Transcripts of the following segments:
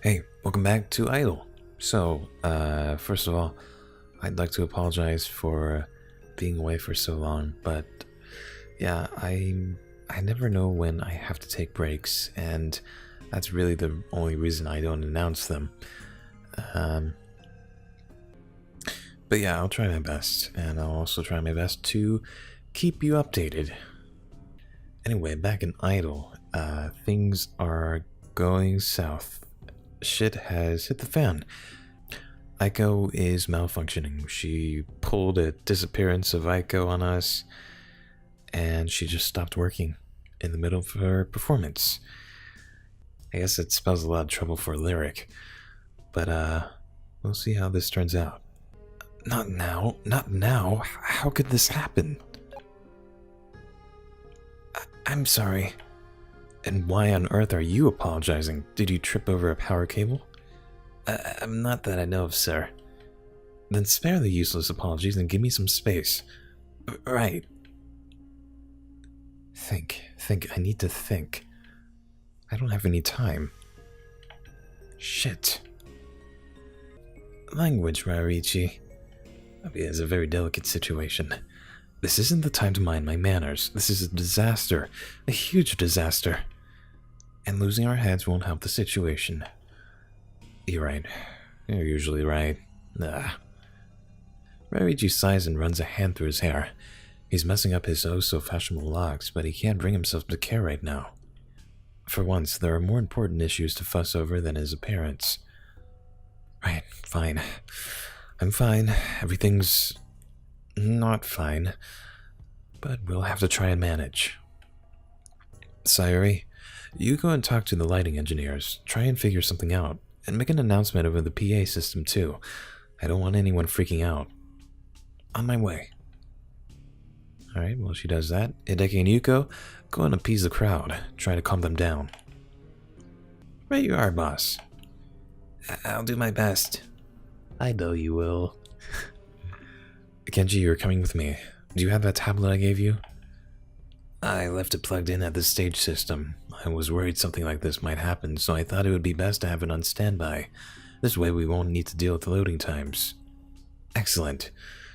Hey, welcome back to AIDol. So, first of all, I'd like to apologize for being away for so long, but yeah, I never know when I have to take breaks, and that's really the only reason I don't announce them. But yeah, I'll try my best, and I'll also try my best to keep you updated. Anyway, back in AIDol, things are going south. Shit has hit the fan. Aiko is malfunctioning. She pulled a disappearance of Aiko on us, and she just stopped working in the middle of her performance. I guess it spells a lot of trouble for Lyric, but we'll see how this turns out. Not now, not now. How could this happen? I'm sorry. And why on earth are you apologizing? Did you trip over a power cable? Not that I know of, sir. Then spare the useless apologies and give me some space. Right. Think. I need to think. I don't have any time. Shit. Language, Rarichi. It's a very delicate situation. This isn't the time to mind my manners. This is a disaster. A huge disaster. And losing our heads won't help the situation. You're right. You're usually right. Rarichi sighs and runs a hand through his hair. He's messing up his oh-so-fashionable locks, but he can't bring himself to care right now. For once, there are more important issues to fuss over than his appearance. Right, fine. I'm fine. Everything's not fine. But we'll have to try and manage. Sayuri, you go and talk to the lighting engineers. Try and figure something out. And make an announcement over the PA system, too. I don't want anyone freaking out. On my way. Alright, well, she does that. Hideki and Yuko, go and appease the crowd. Try to calm them down. Right you are, boss. I'll do my best. I know you will. Kenji, you're coming with me. Do you have that tablet I gave you? I left it plugged in at the stage system. I was worried something like this might happen, so I thought it would be best to have it on standby. This way we won't need to deal with loading times. Excellent.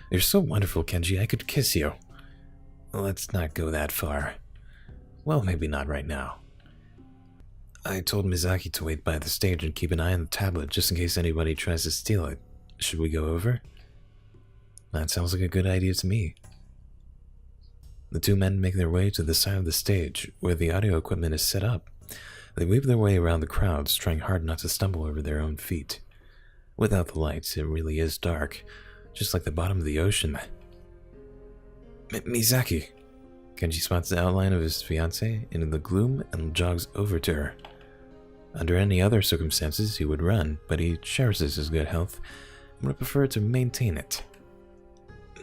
You're so wonderful, Kenji, I could kiss you. Let's not go that far. Well, maybe not right now. I told Mizaki to wait by the stage and keep an eye on the tablet just in case anybody tries to steal it. Should we go over? That sounds like a good idea to me. The two men make their way to the side of the stage, where the audio equipment is set up. They weave their way around the crowds, trying hard not to stumble over their own feet. Without the lights, it really is dark, just like the bottom of the ocean. Mizaki! Kenji spots the outline of his fiancée in the gloom and jogs over to her. Under any other circumstances, he would run, but he cherishes his good health and would prefer to maintain it.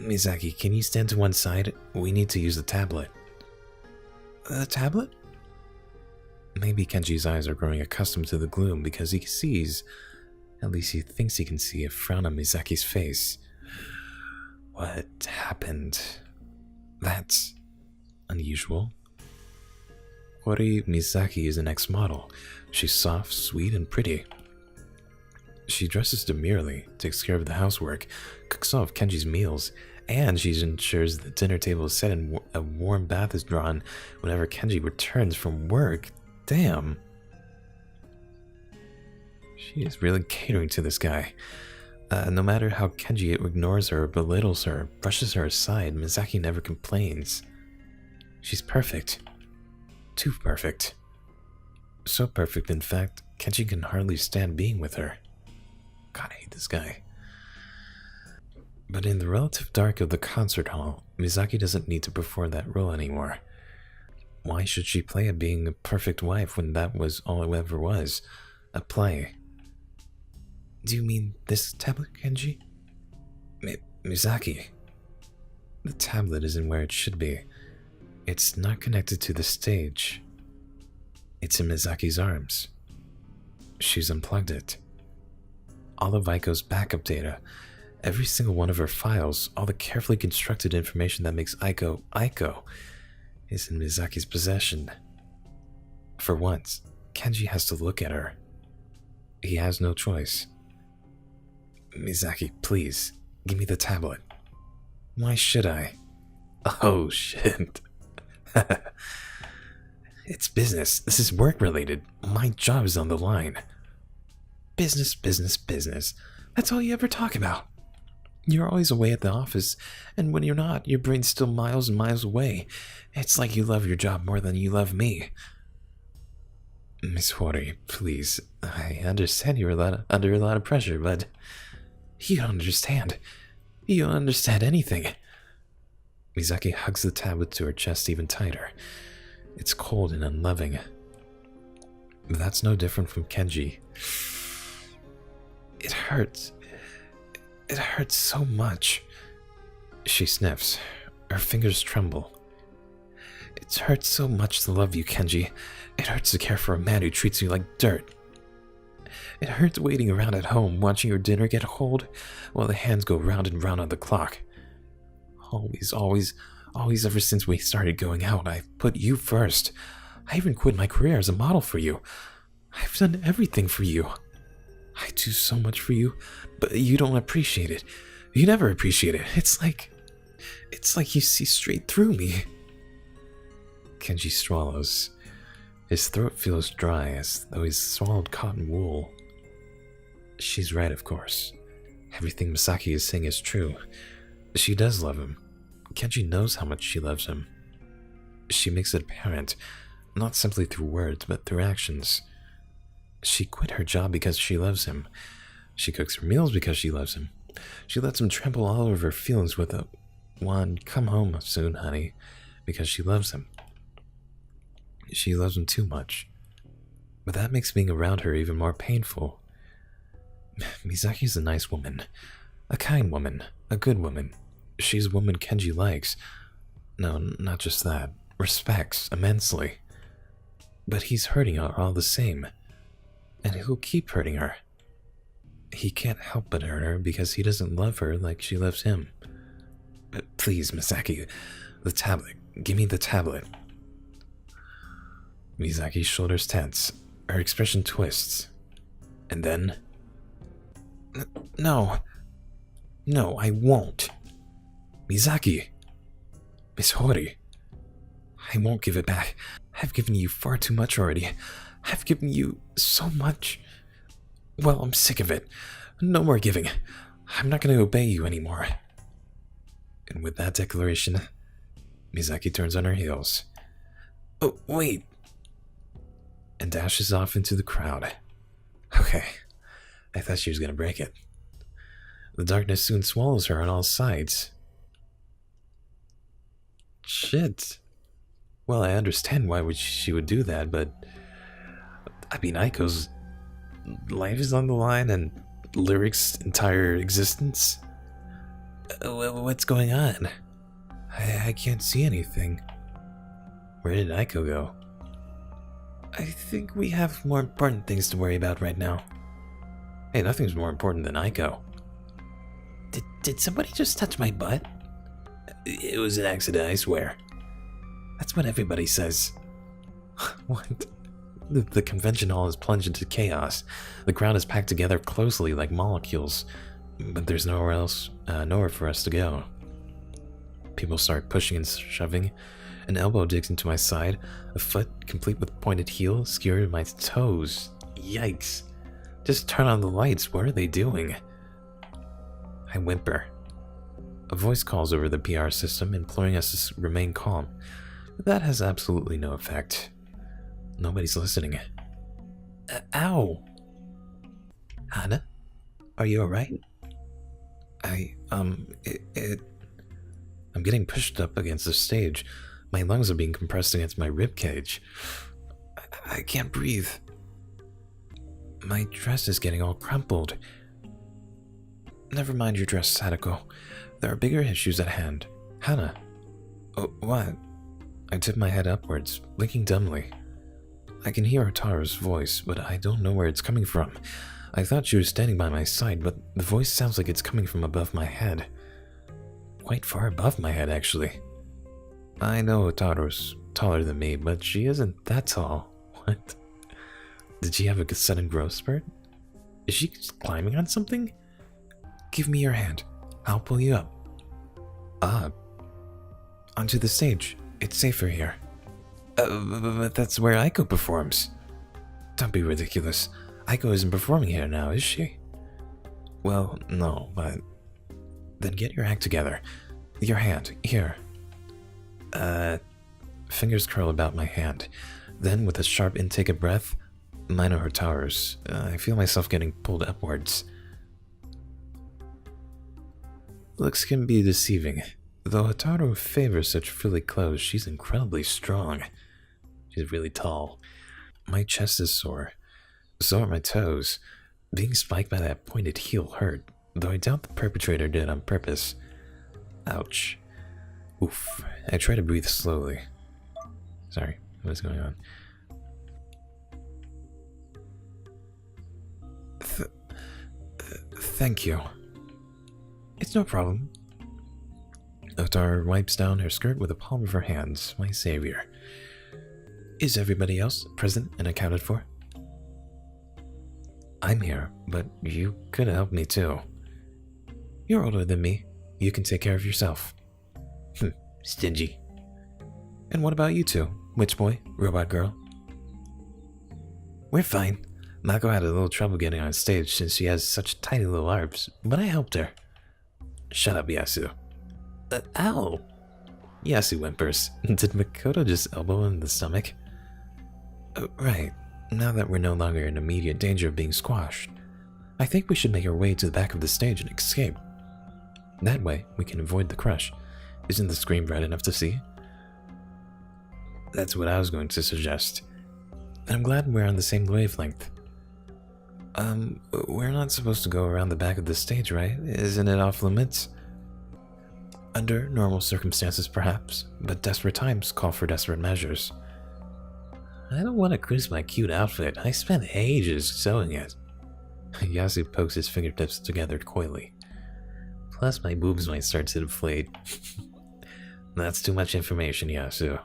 Mizaki, can you stand to one side? We need to use the tablet. The tablet? Maybe Kenji's eyes are growing accustomed to the gloom because he sees, at least he thinks he can see, a frown on Mizaki's face. What happened? That's unusual. Hori Mizaki is an ex-model. She's soft, sweet, and pretty. She dresses demurely, takes care of the housework, cooks all of Kenji's meals, and she ensures the dinner table is set and a warm bath is drawn whenever Kenji returns from work. Damn. She is really catering to this guy. No matter how Kenji ignores her, belittles her, brushes her aside, Mizaki never complains. She's perfect. Too perfect. So perfect, in fact, Kenji can hardly stand being with her. God, I hate this guy. But in the relative dark of the concert hall, Mizaki doesn't need to perform that role anymore. Why should she play at being a perfect wife when that was all it ever was? A play. Do you mean this tablet, Kenji? Mizaki. The tablet isn't where it should be. It's not connected to the stage. It's in Mizaki's arms. She's unplugged it. All of Aiko's backup data, every single one of her files, all the carefully constructed information that makes Aiko Aiko, is in Mizaki's possession. For once, Kenji has to look at her. He has no choice. Misaki, please, give me the tablet. Why should I? Oh, shit. It's business. This is work-related. My job is on the line. Business, business, business. That's all you ever talk about. You're always away at the office, and when you're not, your brain's still miles and miles away. It's like you love your job more than you love me. Miss Hori, please. I understand you're under a lot of pressure, but you don't understand. You don't understand anything. Misaki hugs the tablet to her chest even tighter. It's cold and unloving. But that's no different from Kenji. It hurts. It hurts so much. She sniffs. Her fingers tremble. It hurts so much to love you, Kenji. It hurts to care for a man who treats you like dirt. It hurts waiting around at home, watching your dinner get cold, while the hands go round and round on the clock. Always, ever since we started going out, I've put you first. I even quit my career as a model for you. I've done everything for you. I do so much for you, but you don't appreciate it. You never appreciate it. It's like you see straight through me. Kenji swallows. His throat feels dry, as though he's swallowed cotton wool. She's right, of course. Everything Misaki is saying is true. She does love him. Kenji knows how much she loves him. She makes it apparent, not simply through words, but through actions. She quit her job because she loves him. She cooks her meals because she loves him. She lets him trample all over her feelings with a "Juan, come home soon, honey," because she loves him. She loves him too much. But that makes being around her even more painful. Misaki's a nice woman. A kind woman. A good woman. She's a woman Kenji likes. No, not just that. Respects immensely. But he's hurting her all the same. And he'll keep hurting her. He can't help but hurt her because he doesn't love her like she loves him. But please, Misaki, the tablet. Give me the tablet. Misaki's shoulders tense. Her expression twists. And then... No. No, I won't. Misaki. Miss Hori. I won't give it back. I've given you far too much already. I've given you so much. Well, I'm sick of it. No more giving. I'm not going to obey you anymore. And with that declaration, Misaki turns on her heels. Oh, wait. And dashes off into the crowd. Okay, I thought she was going to break it. The darkness soon swallows her on all sides. Shit. Well, I understand why she would do that, but... I mean, Aiko's life is on the line and Lyric's entire existence? What's going on? I can't see anything. Where did Aiko go? I think we have more important things to worry about right now. Hey, nothing's more important than Aiko. Did somebody just touch my butt? It was an accident, I swear. That's what everybody says. What? The convention hall is plunged into chaos. The crowd is packed together closely like molecules, but there's nowhere for us to go. People start pushing and shoving. An elbow digs into my side, a foot, complete with pointed heel, skewered my toes. Yikes. Just turn on the lights, what are they doing? I whimper. A voice calls over the PR system, imploring us to remain calm. That has absolutely no effect. Nobody's listening. Ow! Hana? Are you alright? I'm getting pushed up against the stage. My lungs are being compressed against my ribcage. I can't breathe. My dress is getting all crumpled. Never mind your dress, Sadako. There are bigger issues at hand. Hana. Oh, what? I tip my head upwards, blinking dumbly. I can hear Otaru's voice, but I don't know where it's coming from. I thought she was standing by my side, but the voice sounds like it's coming from above my head. Quite far above my head, actually. I know Otaru's taller than me, but she isn't that tall. What? Did she have a sudden growth spurt? Is she climbing on something? Give me your hand. I'll pull you up. Onto the stage. It's safer here. But that's where Aiko performs. Don't be ridiculous. Aiko isn't performing here now, is she? Well, no, but... Then get your act together. Your hand, here. Fingers curl about my hand. Then, with a sharp intake of breath, mine are her towers. I feel myself getting pulled upwards. Looks can be deceiving. Though Hotaru favors such frilly clothes, she's incredibly strong. She's really tall. My chest is sore. So are my toes. Being spiked by that pointed heel hurt, though I doubt the perpetrator did on purpose. Ouch. Oof. I try to breathe slowly. Sorry, what is going on? Thank you. It's no problem. Hotaru wipes down her skirt with the palm of her hands, my savior. Is everybody else present and accounted for? I'm here, but you could have helped me too. You're older than me. You can take care of yourself. Stingy. And what about you two? Witch boy, robot girl? We're fine. Mako had a little trouble getting on stage since she has such tiny little arms, but I helped her. Shut up, Yasu. Ow! Yasu whimpers. Did Makoto just elbow him in the stomach? Right. Now that we're no longer in immediate danger of being squashed, I think we should make our way to the back of the stage and escape. That way, we can avoid the crush. Isn't the screen bright enough to see? That's what I was going to suggest. I'm glad we're on the same wavelength. We're not supposed to go around the back of the stage, right? Isn't it off limits? Under normal circumstances, perhaps, but desperate times call for desperate measures. I don't want to cruise my cute outfit. I spent ages sewing it. Yasu pokes his fingertips together coyly. Plus, my boobs might start to deflate. That's too much information, Yasu.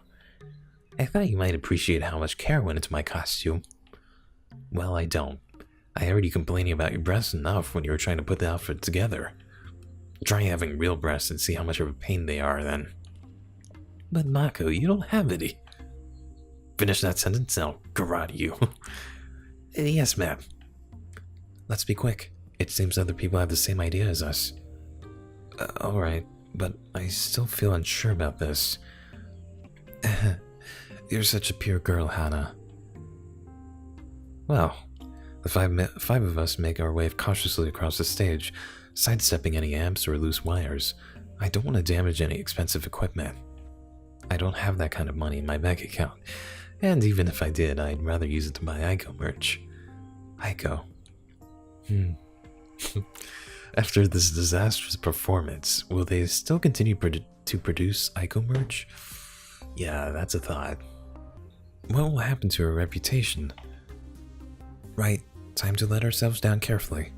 I thought you might appreciate how much care went into my costume. Well, I don't. I heard you complaining about your breasts enough when you were trying to put the outfit together. Try having real breasts and see how much of a pain they are then. But Mako, you don't have any. Finish that sentence and I'll karate you. Yes, ma'am. Let's be quick. It seems other people have the same idea as us. Alright, but I still feel unsure about this. You're such a pure girl, Hana. Well, the five of us make our way cautiously across the stage, sidestepping any amps or loose wires. I don't want to damage any expensive equipment. I don't have that kind of money in my bank account, and even if I did, I'd rather use it to buy Aiko merch. Aiko. After this disastrous performance, will they still continue to produce Aiko merch? Yeah, that's a thought. What will happen to her reputation? Right, time to let ourselves down carefully.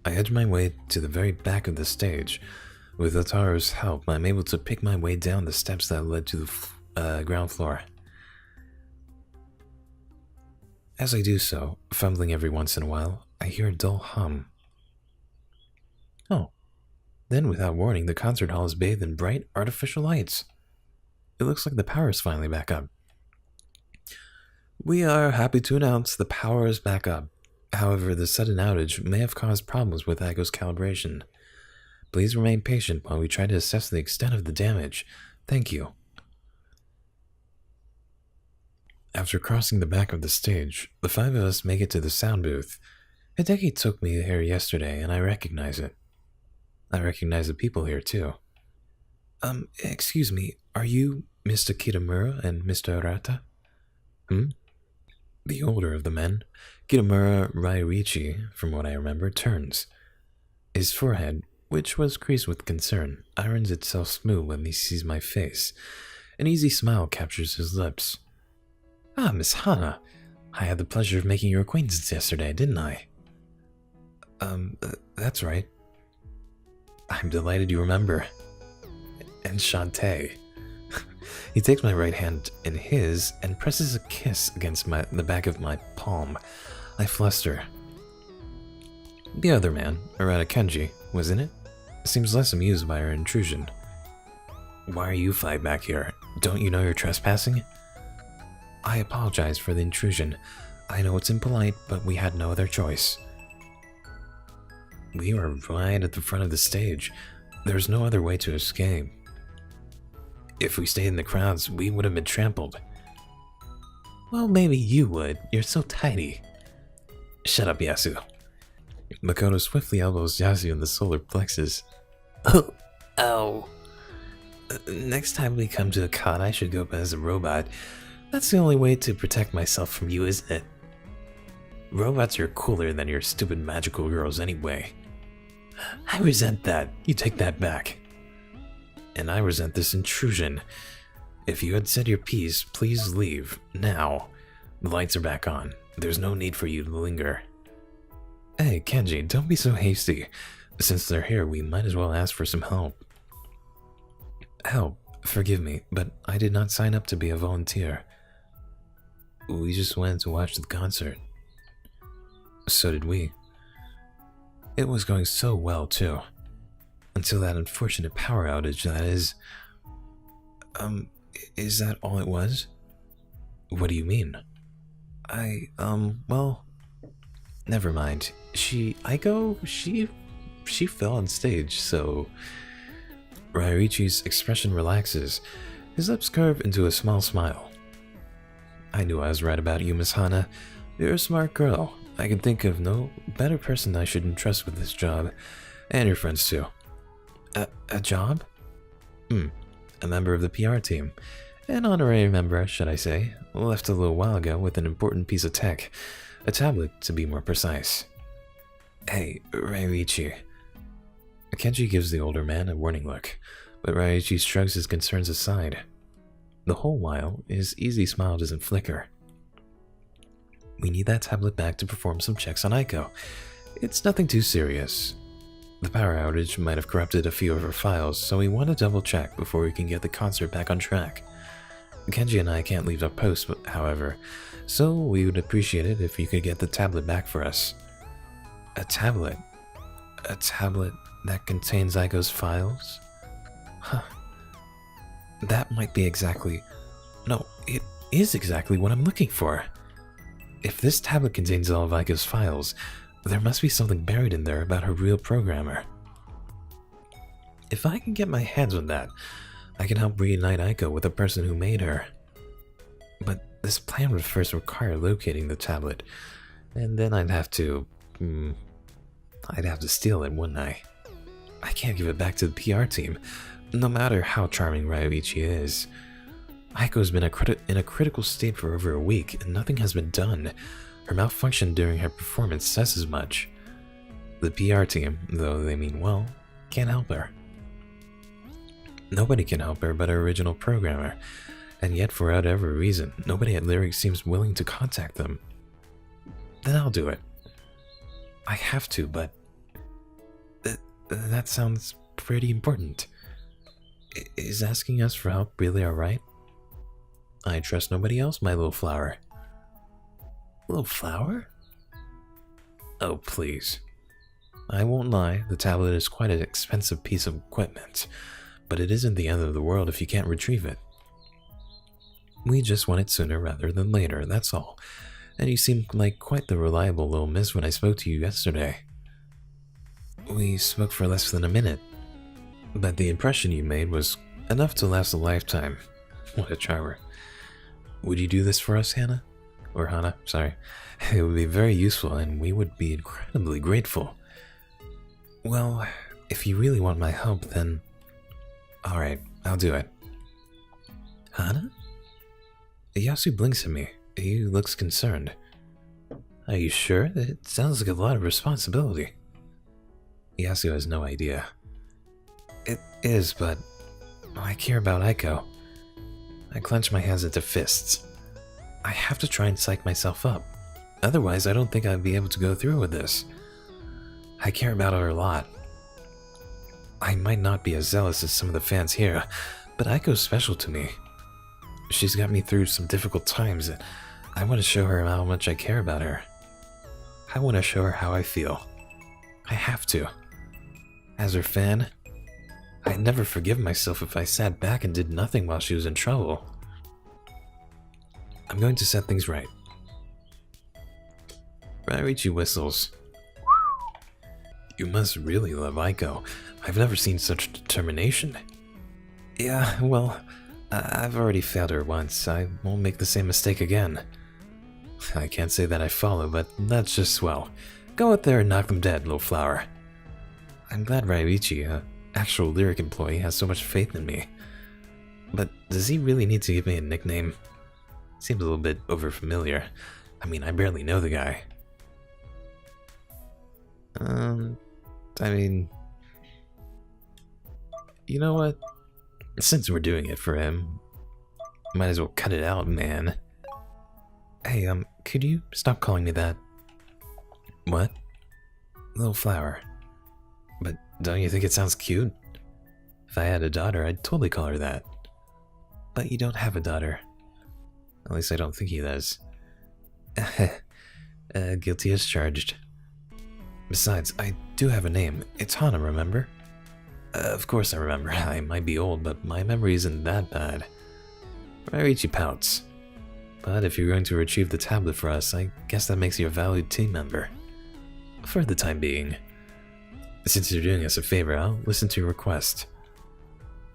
I edge my way to the very back of the stage. With Hotaru's help, I'm able to pick my way down the steps that led to the ground floor. As I do so, fumbling every once in a while, I hear a dull hum. Oh. Then, without warning, the concert hall is bathed in bright, artificial lights. It looks like the power is finally back up. We are happy to announce the power is back up. However, the sudden outage may have caused problems with Aiko's calibration. Please remain patient while we try to assess the extent of the damage. Thank you. After crossing the back of the stage, the five of us make it to the sound booth. Hideki took me here yesterday, and I recognize it. I recognize the people here, too. Excuse me, are you Mr. Kitamura and Mr. Arata? The older of the men, Kitamura Raiorichi, from what I remember, turns. His forehead, which was creased with concern, irons itself smooth when he sees my face. An easy smile captures his lips. Ah, Miss Hana. I had the pleasure of making your acquaintance yesterday, didn't I? That's right. I'm delighted you remember. And Shantae. He takes my right hand in his and presses a kiss against the back of my palm. I fluster. The other man, Arata Kenji, wasn't it? Seems less amused by our intrusion. Why are you five back here? Don't you know you're trespassing? I apologize for the intrusion. I know it's impolite, but we had no other choice. We were right at the front of the stage. There's no other way to escape. If we stayed in the crowds, we would have been trampled. Well, maybe you would. You're so tiny. Shut up, Yasu. Makoto swiftly elbows Yasu in the solar plexus. Oh, ow. Next time we come to a con, I should go up as a robot. That's the only way to protect myself from you, isn't it? Robots are cooler than your stupid magical girls anyway. I resent that. You take that back. And I resent this intrusion. If you had said your piece, please leave. Now. The lights are back on. There's no need for you to linger. Hey, Kenji, don't be so hasty. Since they're here, we might as well ask for some help. Help? Forgive me, but I did not sign up to be a volunteer. We just went to watch the concert. So did we. It was going so well, too. Until that unfortunate power outage, that is... Is that all it was? What do you mean? Well... Never mind. Aiko, she fell on stage, so... Ryuichi's expression relaxes. His lips curve into a small smile. I knew I was right about you, Miss Hana. You're a smart girl. I can think of no better person I should entrust with this job. And your friends, too. A job? A member of the PR team. An honorary member, should I say. Left a little while ago with an important piece of tech. A tablet, to be more precise. Hey, Ryuichi. Kenji gives the older man a warning look, but Ryuichi shrugs his concerns aside. The whole while, his easy smile doesn't flicker. We need that tablet back to perform some checks on Aiko. It's nothing too serious. The power outage might have corrupted a few of her files, so we want to double check before we can get the concert back on track. Kenji and I can't leave our post, however, so we would appreciate it if you could get the tablet back for us. A tablet? A tablet that contains Aiko's files? Huh. That might be exactly... No, it is exactly what I'm looking for. If this tablet contains all of Aiko's files, there must be something buried in there about her real programmer. If I can get my hands on that, I can help reunite Aiko with the person who made her. But this plan would first require locating the tablet, and then I'd have to steal it, wouldn't I? I can't give it back to the PR team, no matter how charming Ryuichi is. Aiko's been in a critical state for over a week, and nothing has been done. Her malfunction during her performance says as much. The PR team, though they mean well, can't help her. Nobody can help her but her original programmer, and yet for whatever reason, nobody at Lyric seems willing to contact them. Then I'll do it. I have to, but... that sounds pretty important. Is asking us for help really alright? I trust nobody else, my little flower. Little flower? Oh, please. I won't lie, the tablet is quite an expensive piece of equipment, but it isn't the end of the world if you can't retrieve it. We just want it sooner rather than later, that's all. And you seemed like quite the reliable little miss when I spoke to you yesterday. We spoke for less than a minute, but the impression you made was enough to last a lifetime. What a charmer. Would you do this for us, Hana? Or Hana, sorry. It would be very useful and we would be incredibly grateful. Well, if you really want my help, then... Alright, I'll do it. Hana? Yasu blinks at me. He looks concerned. Are you sure? It sounds like a lot of responsibility. Yasu has no idea. It is, but I care about Aiko. I clench my hands into fists. I have to try and psych myself up. Otherwise, I don't think I'd be able to go through with this. I care about her a lot. I might not be as zealous as some of the fans here, but Aiko's special to me. She's got me through some difficult times, and I want to show her how much I care about her. I want to show her how I feel. I have to. As her fan, I'd never forgive myself if I sat back and did nothing while she was in trouble. I'm going to set things right. Ryuichi whistles. You must really love Aiko. I've never seen such determination. Yeah, well, I've already failed her once. I won't make the same mistake again. I can't say that I follow, but that's just swell. Go out there and knock them dead, little flower. I'm glad Ryuichi, an actual lyric employee, has so much faith in me. But does he really need to give me a nickname? Seems a little bit overfamiliar. I mean, I barely know the guy. You know what? Since we're doing it for him, might as well cut it out, man. Hey, could you stop calling me that? What? Little flower. But don't you think it sounds cute? If I had a daughter, I'd totally call her that. But you don't have a daughter. At least I don't think he does. Guilty as charged. Besides, I do have a name. It's Hana, remember? Of course I remember. I might be old, but my memory isn't that bad. Ryuichi pouts. But if you're going to retrieve the tablet for us, I guess that makes you a valued team member. For the time being. Since you're doing us a favor, I'll listen to your request.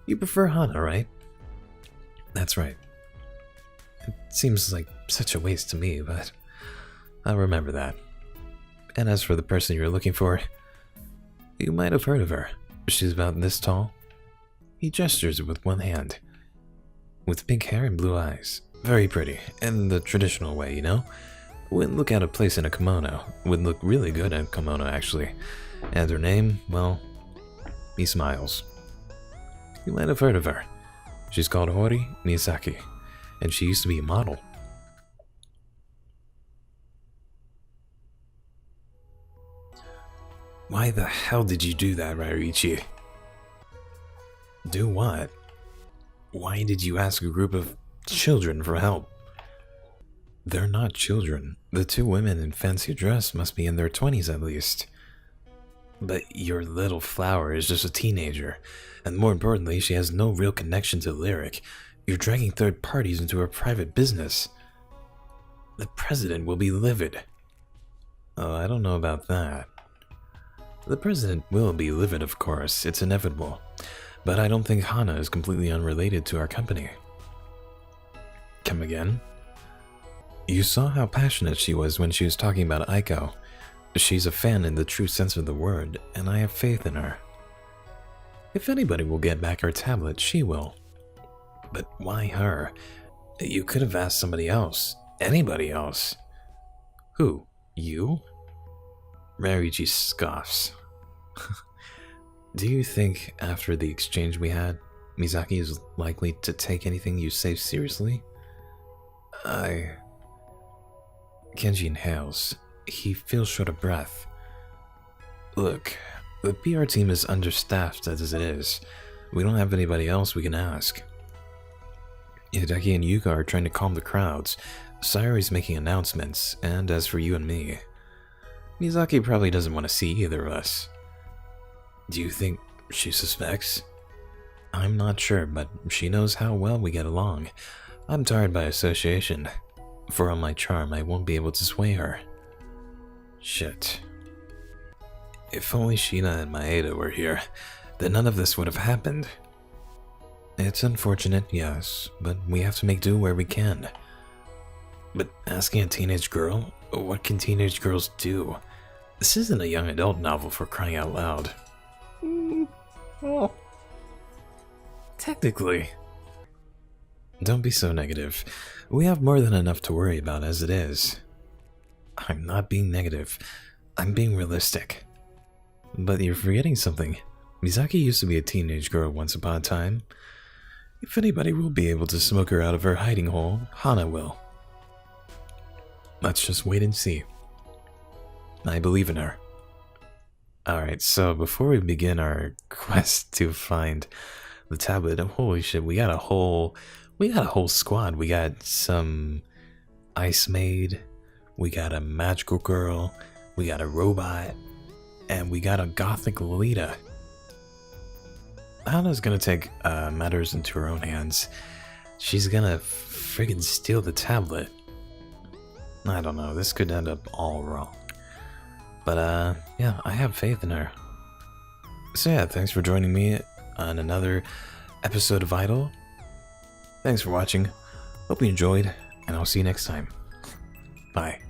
You prefer Hana, right? That's right. It seems like such a waste to me, but I'll remember that. And as for the person you're looking for, you might have heard of her. She's about this tall. He gestures with one hand. With pink hair and blue eyes. Very pretty, in the traditional way, you know? Wouldn't look out of place in a kimono. Would look really good in a kimono, actually. And her name, well, he smiles. You might have heard of her. She's called Hori Miyazaki, and she used to be a model. Why the hell did you do that, Ryuichi? Do what? Why did you ask a group of children for help? They're not children. The two women in fancy dress must be in their 20s at least. But your little flower is just a teenager, and more importantly, she has no real connection to Lyric. You're dragging third parties into her private business. The president will be livid. Oh, I don't know about that. The president will be livid, of course, it's inevitable. But I don't think Hana is completely unrelated to our company. Come again? You saw how passionate she was when she was talking about Aiko. She's a fan in the true sense of the word, and I have faith in her. If anybody will get back her tablet, she will. But why her? You could have asked somebody else. Anybody else. Who? You? Ryuichi scoffs. Do you think, after the exchange we had, Mizaki is likely to take anything you say seriously? Kenji inhales. He feels short of breath. Look, the PR team is understaffed as it is. We don't have anybody else we can ask. Hideki and Yuka are trying to calm the crowds. Sayori's making announcements, and as for you and me, Mizaki probably doesn't want to see either of us. Do you think she suspects? I'm not sure, but she knows how well we get along. I'm tired by association. For all my charm, I won't be able to sway her. Shit. If only Sheena and Maeda were here, then none of this would have happened. It's unfortunate, yes, but we have to make do where we can. But asking a teenage girl? What can teenage girls do? This isn't a young adult novel, for crying out loud. Well, technically. Don't be so negative. We have more than enough to worry about as it is. I'm not being negative. I'm being realistic. But you're forgetting something. Mizaki used to be a teenage girl once upon a time. If anybody will be able to smoke her out of her hiding hole, Hana will. Let's just wait and see. I believe in her. Alright, so before we begin our quest to find the tablet, holy shit, we got a whole squad. We got some ice maid, we got a magical girl, we got a robot, And we got a gothic Lolita. Hana's gonna take matters into her own hands. She's gonna friggin' steal the tablet. I don't know, this could end up all wrong. But yeah, I have faith in her. So yeah, thanks for joining me on another episode of AIDol. Thanks for watching. Hope you enjoyed, and I'll see you next time. Bye.